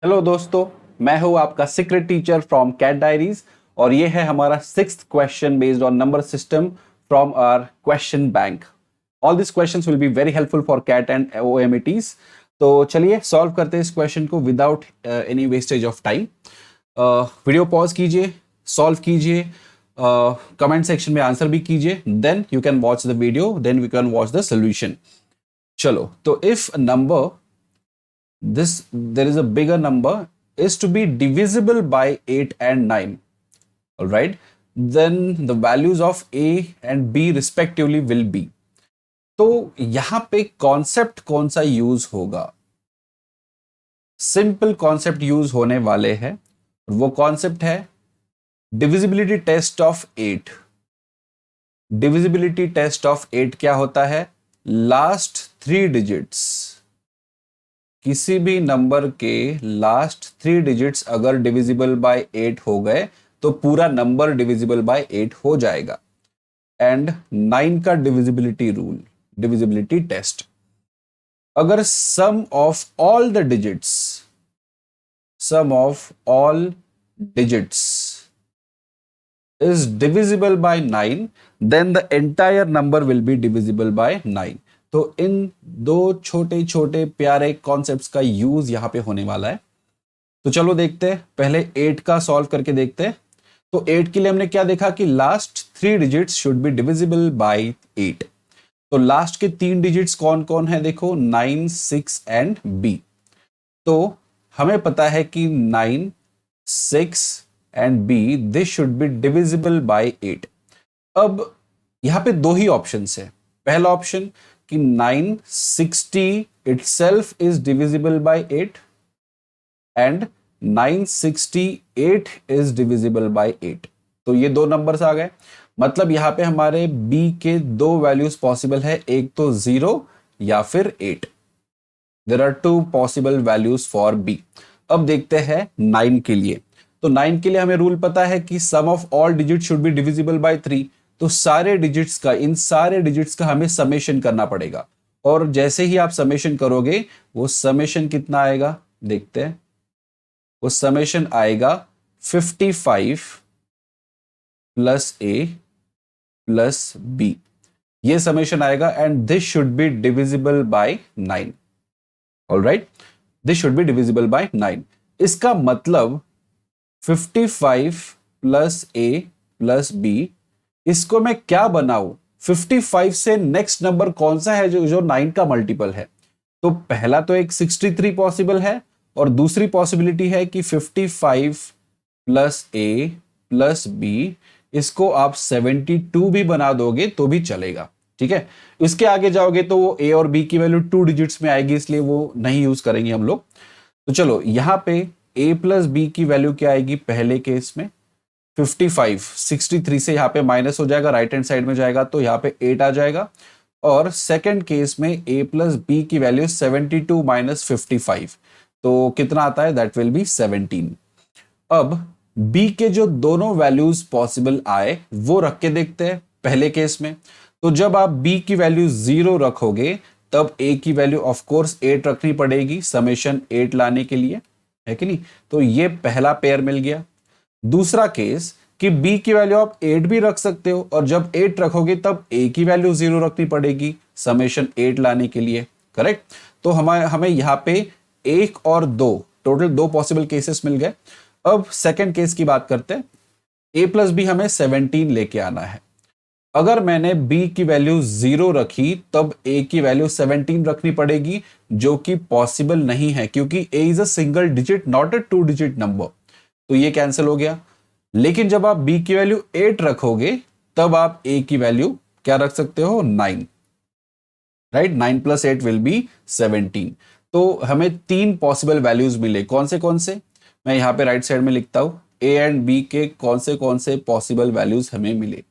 Hello दोस्तों, मैं हूं आपका secret teacher from CAT diaries और ये है हमारा 6th question based on number system from our question bank. All this questions will be very helpful for CAT and OMETs. तो चलिए सॉल्व करते हैं इस क्वेश्चन को without any wastage of time. Video pause कीजिए, सॉल्व कीजिए, comment section में answer भी कीजिए, then you can watch the video, then we can watch the solution. चलो, तो if number there is a bigger number is to be divisible by 8 and 9, all right, then the values of a and b respectively will be। तो यहां पे concept कौन सा use होगा? Simple concept use होने वाले हैं, वो कॉन्सेप्ट है divisibility test of 8। Divisibility test of 8 क्या होता है? लास्ट 3 डिजिट्स, किसी भी नंबर के लास्ट 3 डिजिट्स अगर डिविजिबल बाय 8 हो गए तो पूरा नंबर डिविजिबल बाय 8 हो जाएगा। एंड 9 का डिविजिबिलिटी रूल, डिविजिबिलिटी टेस्ट, अगर sum of all the digits, sum of all digits is divisible by 9, then the entire number will be divisible by 9। तो इन दो छोटे छोटे प्यारे कॉन्सेप्ट्स का यूज यहां पे होने वाला है। तो चलो देखते हैं, पहले 8 का सॉल्व करके देखते हैं। तो 8 के लिए हमने क्या देखा कि last 3 digits should be divisible bye 8। तो लास्ट के 3 डिजिट्स कौन कौन है? देखो 9, 6 एंड b। तो हमें पता है कि 9, 6 and b this should be divisible bye 8। अब यहां पे दो ही ऑप्शंस है। पहला ऑप्शन कि 960 itself is divisible by 8 and 968 is divisible by 8। तो ये दो नंबर्स आ गए। मतलब यहां पे हमारे b के दो वैल्यूज पॉसिबल है, एक तो 0 या फिर 8। There are two possible values for b। अब देखते हैं 9 के लिए। तो 9 के लिए हमें रूल पता है कि sum of all digit should be divisible by 3। तो सारे डिजिट्स का, इन सारे डिजिट्स का हमें समेशन करना पड़ेगा। और जैसे ही आप समेशन करोगे, वो समेशन कितना आएगा देखते हैं। वो समेशन आएगा 55 प्लस a प्लस b, ये समेशन आएगा। And this should be divisible bye 9। Alright, this should be divisible bye 9। इसका मतलब 55 प्लस a प्लस b, इसको मैं क्या बनाऊं? 55 से नेक्स्ट नंबर कौन सा है जो 9 का मल्टीपल है? तो पहला तो एक 63 पॉसिबल है, और दूसरी पॉसिबिलिटी है कि 55 प्लस a प्लस b, इसको आप 72 भी बना दोगे तो भी चलेगा। ठीक है, इसके आगे जाओगे तो वो a और b की वैल्यू 2 डिजिट्स में आएगी, इसलिए वो नहीं यूज करेंगे हम लोग। तो चलो, यहां पे a प्लस b की वैल्यू क्या आएगी? पहले केस में 55, 63 से यहाँ पे माइनस हो जाएगा, राइट हैंड साइड में जाएगा तो यहाँ पे 8 आ जाएगा। और सेकंड केस में a प्लस बी की वैल्यू 72 माइनस 55, तो कितना आता है? That will be 17। अब b के जो दोनों वैल्यूज पॉसिबल आए वो रख के देखते हैं पहले केस में। तो जब आप b की वैल्यू 0 रखोगे तब a की वैल्यू ऑफ कोर्स 8 रखनी पड़ेगी समेशन 8 लाने के लिए, है कि नहीं? तो ये पहला पेयर मिल गया। दूसरा केस कि b की वैल्यू आप 8 भी रख सकते हो, और जब 8 रखोगे तब a की वैल्यू 0 रखनी पड़ेगी समेशन 8 लाने के लिए। करेक्ट? तो हमें यहां पे 1 और 2, टोटल 2 पॉसिबल केसेस मिल गए। अब सेकंड केस की बात करते हैं। a प्लस बी हमें 17 लेके आना है। अगर मैंने b की वैल्यू 0 रखी तब a की वैल्यू 17 रखनी पड़ेगी, जो कि पॉसिबल नहीं है क्योंकि a is a single digit, not a 2 digit number. तो ये कैंसिल हो गया। लेकिन जब आप b की वैल्यू 8 रखोगे तब आप a की वैल्यू क्या रख सकते हो? 9। Right, 9 plus 8 will be 17। तो हमें 3 पॉसिबल वैल्यूज मिले। कौन से? मैं यहां पे राइट साइड में लिखता हूं, a एंड b के कौन से पॉसिबल वैल्यूज हमें मिले।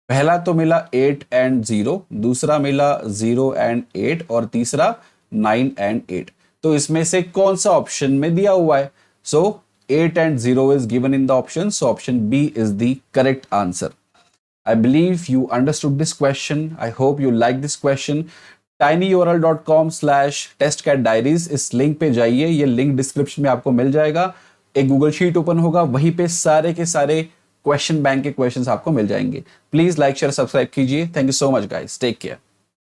पहला तो मिला 8 एंड 0, दूसरा मिला 0 एंड 8, और तीसरा 9 एंड 8। तो इसमें से कौन सा ऑप्शन में दिया हुआ है? सो 8 and 0 is given in the option, so option B is the correct answer. I believe you understood this question. I hope you like this question. tinyurl.com/testcatdiaries इस लिंक पे जाइए, ये लिंक डिस्क्रिप्शन में आपको मिल जाएगा। एक गूगल शीट ओपन होगा, वहीं पे सारे के सारे क्वेश्चन बैंक के क्वेश्चंस आपको मिल जाएंगे। प्लीज लाइक शेयर सब्सक्राइब कीजिए। Thank you so much guys, take care.